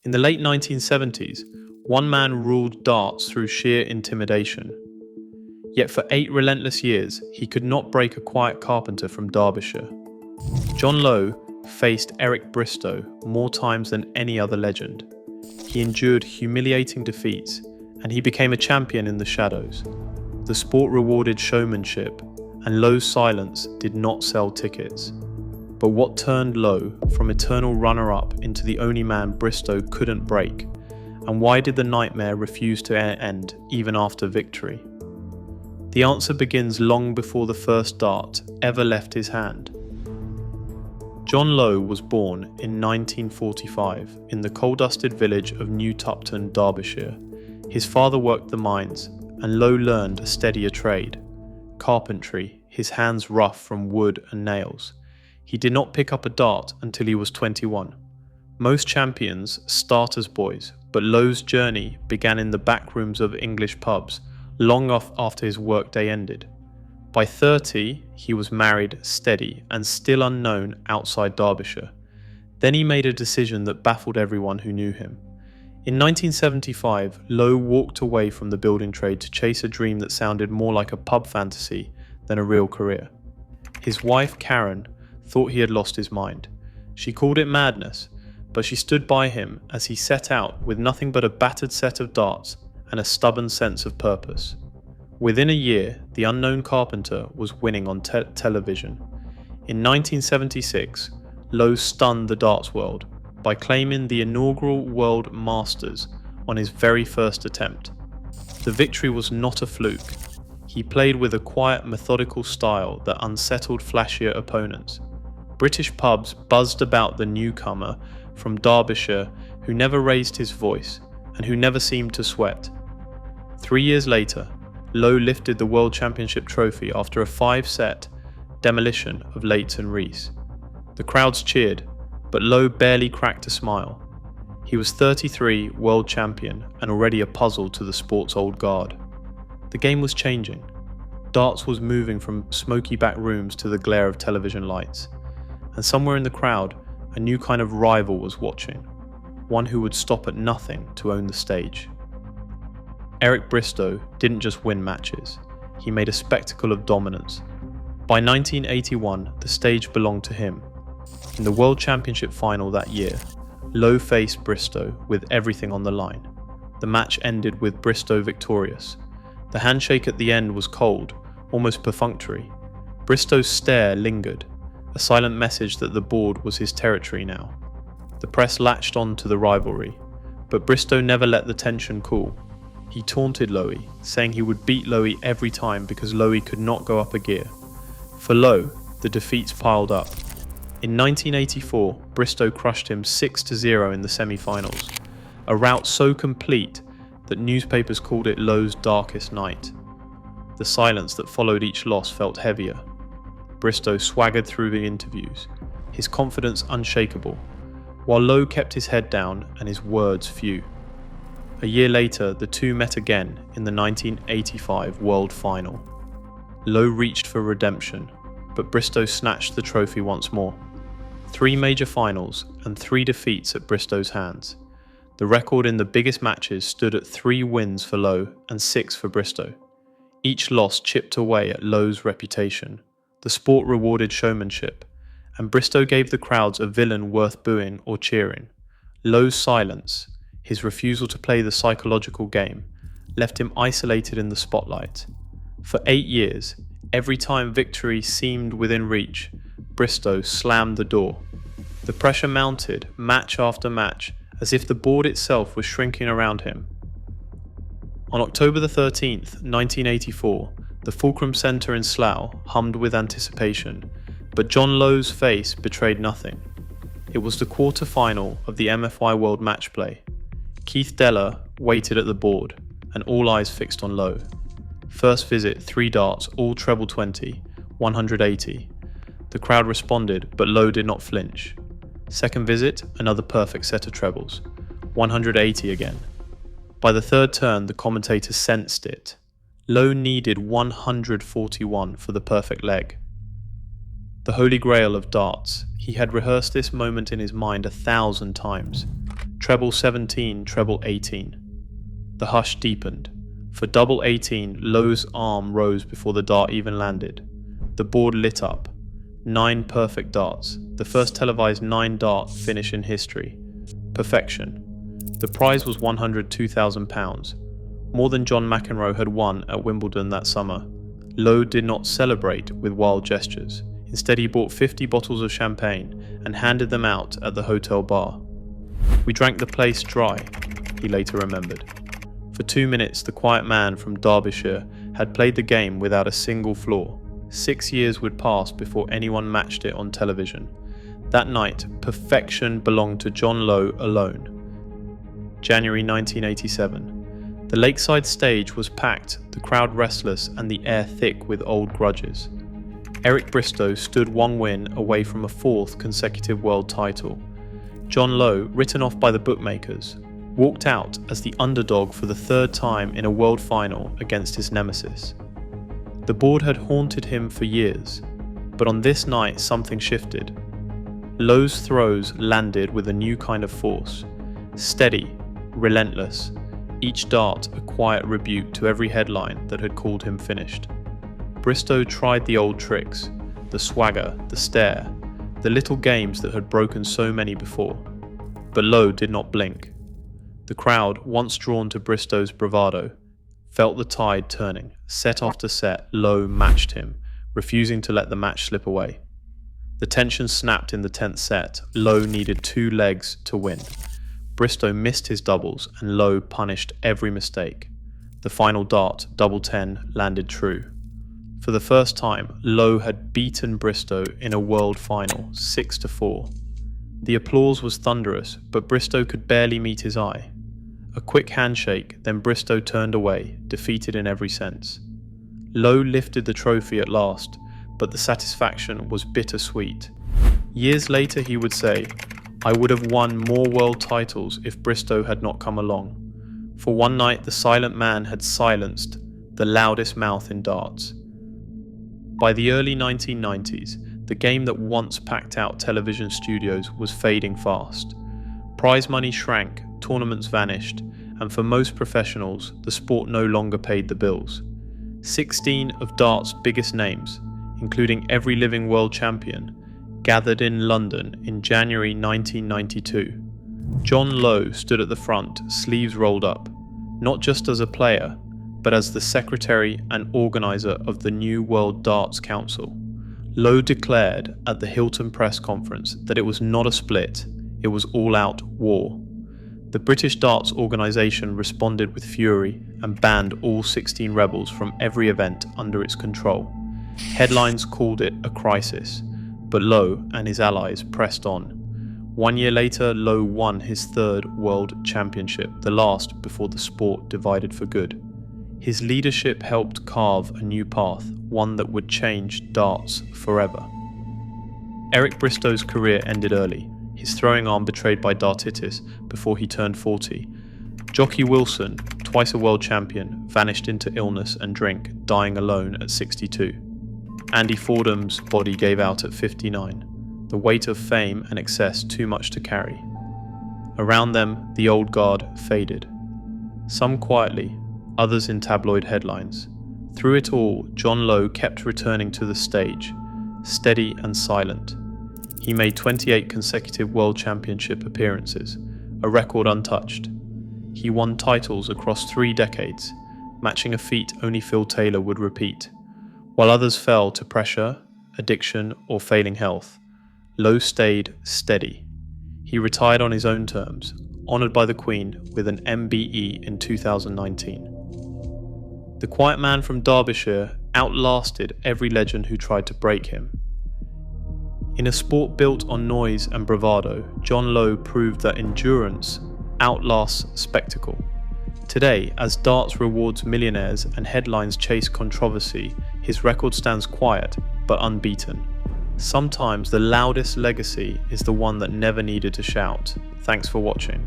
In the late 1970s, one man ruled darts through sheer intimidation. Yet for 8 relentless years, he could not break a quiet carpenter from Derbyshire. John Lowe faced Eric Bristow more times than any other legend. He endured humiliating defeats, and he became a champion in the shadows. The sport rewarded showmanship, and Lowe's silence did not sell tickets. But what turned Lowe from eternal runner-up into the only man Bristow couldn't break? And why did the nightmare refuse to end even after victory? The answer begins long before the first dart ever left his hand. John Lowe was born in 1945 in the coal-dusted village of New Tupton, Derbyshire. His father worked the mines, and Lowe learned a steadier trade: carpentry, his hands rough from wood and nails. He did not pick up a dart until he was 21. Most champions start as boys, but Lowe's journey began in the back rooms of English pubs, long after his workday ended. By 30, he was married, steady, and still unknown outside Derbyshire. Then he made a decision that baffled everyone who knew him. In 1975, Lowe walked away from the building trade to chase a dream that sounded more like a pub fantasy than a real career. His wife, Karen, thought he had lost his mind. She called it madness, but she stood by him as he set out with nothing but a battered set of darts and a stubborn sense of purpose. Within a year, the unknown carpenter was winning on television. In 1976, Lowe stunned the darts world by claiming the inaugural World Masters on his very first attempt. The victory was not a fluke. He played with a quiet, methodical style that unsettled flashier opponents. British pubs buzzed about the newcomer from Derbyshire who never raised his voice and who never seemed to sweat. 3 years later, Lowe lifted the World Championship trophy after a 5-set demolition of Leighton Rees. The crowds cheered, but Lowe barely cracked a smile. He was 33, world champion, and already a puzzle to the sport's old guard. The game was changing. Darts was moving from smoky back rooms to the glare of television lights. And somewhere in the crowd, a new kind of rival was watching, one who would stop at nothing to own the stage. Eric Bristow didn't just win matches, he made a spectacle of dominance. By 1981, the stage belonged to him. In the World Championship final that year, Lowe faced Bristow with everything on the line. The match ended with Bristow victorious. The handshake at the end was cold, almost perfunctory. Bristow's stare lingered, a silent message that the board was his territory now. The press latched on to the rivalry, but Bristow never let the tension cool. He taunted Lowe, saying he would beat Lowe every time because Lowe could not go up a gear. For Lowe, the defeats piled up. In 1984, Bristow crushed him 6-0 in the semi-finals, a rout so complete that newspapers called it Lowe's darkest night. The silence that followed each loss felt heavier. Bristow swaggered through the interviews, his confidence unshakable, while Lowe kept his head down and his words few. A year later, the two met again in the 1985 World Final. Lowe reached for redemption, but Bristow snatched the trophy once more. 3 major finals and 3 defeats at Bristow's hands. The record in the biggest matches stood at 3 wins for Lowe and 6 for Bristow. Each loss chipped away at Lowe's reputation. The sport rewarded showmanship, and Bristow gave the crowds a villain worth booing or cheering. Lowe's silence, his refusal to play the psychological game, left him isolated in the spotlight. For 8 years, every time victory seemed within reach, Bristow slammed the door. The pressure mounted, match after match, as if the board itself was shrinking around him. On October the 13th, 1984, the Fulcrum Centre in Slough hummed with anticipation, but John Lowe's face betrayed nothing. It was the quarter-final of the MFI World Match Play. Keith Deller waited at the board, and all eyes fixed on Lowe. First visit, 3 darts, all treble 20, 180. The crowd responded, but Lowe did not flinch. Second visit, another perfect set of trebles, 180 again. By the third turn, the commentator sensed it. Lowe needed 141 for the perfect leg. The holy grail of darts, he had rehearsed this moment in his mind 1,000 times. treble 17, treble 18. The hush deepened. For double 18, Lowe's arm rose before the dart even landed. The board lit up. 9 perfect darts, the first televised 9-dart finish in history. Perfection. The prize was £102,000, more than John McEnroe had won at Wimbledon that summer. Lowe did not celebrate with wild gestures. Instead, he bought 50 bottles of champagne and handed them out at the hotel bar. "We drank the place dry," he later remembered. For 2 minutes, the quiet man from Derbyshire had played the game without a single flaw. 6 years would pass before anyone matched it on television. That night, perfection belonged to John Lowe alone. January 1987. The lakeside stage was packed, the crowd restless and the air thick with old grudges. Eric Bristow stood 1 win away from a 4th consecutive world title. John Lowe, written off by the bookmakers, walked out as the underdog for the 3rd time in a world final against his nemesis. The board had haunted him for years, but on this night something shifted. Lowe's throws landed with a new kind of force, steady, relentless, each dart a quiet rebuke to every headline that had called him finished. Bristow tried the old tricks, the swagger, the stare, the little games that had broken so many before, but Lowe did not blink. The crowd, once drawn to Bristow's bravado, felt the tide turning. Set after set, Lowe matched him, refusing to let the match slip away. The tension snapped in the 10th set. Lowe needed 2 legs to win. Bristow missed his doubles and Lowe punished every mistake. The final dart, double 10, landed true. For the first time, Lowe had beaten Bristow in a world final, 6-4. The applause was thunderous, but Bristow could barely meet his eye. A quick handshake, then Bristow turned away, defeated in every sense. Lowe lifted the trophy at last, but the satisfaction was bittersweet. Years later he would say, "I would have won more world titles if Bristow had not come along." For one night the silent man had silenced the loudest mouth in darts. By the early 1990s, the game that once packed out television studios was fading fast. Prize money shrank, tournaments vanished, and for most professionals, the sport no longer paid the bills. 16 of dart's biggest names, including every living world champion, gathered in London in January 1992. John Lowe stood at the front, sleeves rolled up, not just as a player, but as the secretary and organizer of the new World Darts Council. Lowe declared at the Hilton press conference that it was not a split, it was all-out war. The British Darts organisation responded with fury and banned all 16 rebels from every event under its control. Headlines called it a crisis, but Lowe and his allies pressed on. 1 year later, Lowe won his 3rd World Championship, the last before the sport divided for good. His leadership helped carve a new path, one that would change darts forever. Eric Bristow's career ended early, his throwing arm betrayed by dartitis before he turned 40. Jockey Wilson, twice a world champion, vanished into illness and drink, dying alone at 62. Andy Fordham's body gave out at 59, the weight of fame and excess too much to carry. Around them, the old guard faded. Some quietly, others in tabloid headlines. Through it all, John Lowe kept returning to the stage, steady and silent. He made 28 consecutive World Championship appearances, a record untouched. He won titles across 3 decades, matching a feat only Phil Taylor would repeat. While others fell to pressure, addiction, or failing health, Lowe stayed steady. He retired on his own terms, honoured by the Queen with an MBE in 2019. The quiet man from Derbyshire outlasted every legend who tried to break him. In a sport built on noise and bravado, John Lowe proved that endurance outlasts spectacle. Today, as darts rewards millionaires and headlines chase controversy, his record stands quiet but unbeaten. Sometimes the loudest legacy is the one that never needed to shout. Thanks for watching.